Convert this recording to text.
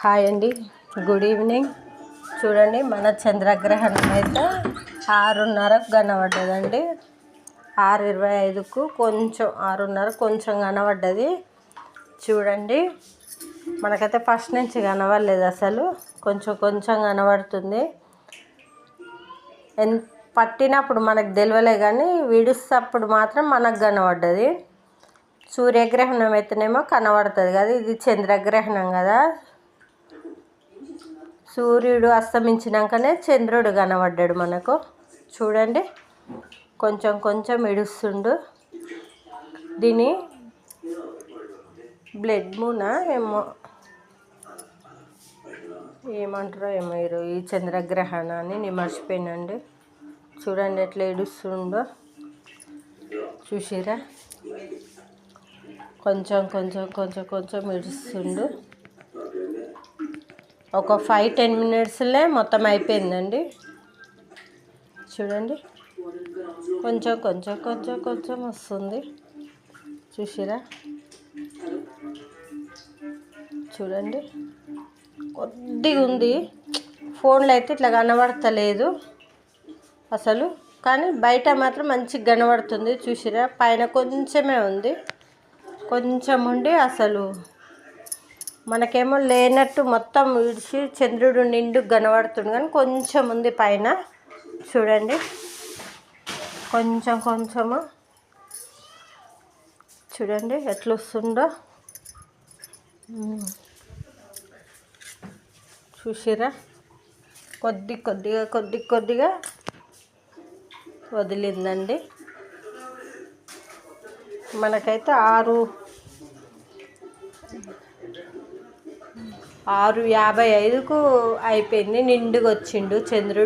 Hi అండి, good evening. చూడండి, మన చంద్రగ్రహణం అయితే 6:30కు కనబడ్డదండి. 6:25కు కొంచెం 6:30 కొంచెం కనబడ్డది. చూడండి, మనకైతే ఫస్ట్ నుంచి కనబడలేదు, అసలు కొంచెం కొంచెం కనబడుతుంది. పట్టినప్పుడు మనకు తెలియలే, కానీ విడుస్తప్పుడు మాత్రం మనకు కనబడ్డది. సూర్యగ్రహణం అయితేనేమో కనబడుతుంది కదా, ఇది చంద్రగ్రహణం కదా. సూర్యుడు అస్తమించినాకనే చంద్రుడు కనబడ్డాడు మనకు. చూడండి, కొంచెం కొంచెం ఇడుస్తుండు. దీని బ్లడ్ మూనా ఏమంటారో ఏమో ఈ చంద్రగ్రహణాన్ని నేను మర్చిపోయినండి. చూడండి ఎట్లా ఇడుస్తుండో, చూసిరా? కొంచెం కొంచెం కొంచెం కొంచెం ఇడుస్తుండు. ఒక 5-10 మినిట్స్లే మొత్తం అయిపోయిందండి. చూడండి, కొంచెం కొంచెం కొంచెం కొంచెం వస్తుంది. చూసిరా? చూడండి, కొద్దిగా ఉంది. ఫోన్లో అయితే ఇట్లా కనబడతలేదు అసలు, కానీ బయట మాత్రం మంచిగా కనబడుతుంది. చూసిరా? పైన కొంచెమే ఉంది, కొంచెం ఉండి అసలు మనకేమో లేనట్టు మొత్తం విడిచి చంద్రుడు నిండు కనబడుతుంది, కానీ కొంచెం ఉంది పైన. చూడండి, కొంచెం కొంచెము. చూడండి ఎట్లా వస్తుందో. చూసిరా? కొద్దిగా వదిలిందండి. మనకైతే 6:55కు అయిపోయింది, నిండుగా వచ్చిండు చంద్రుడు.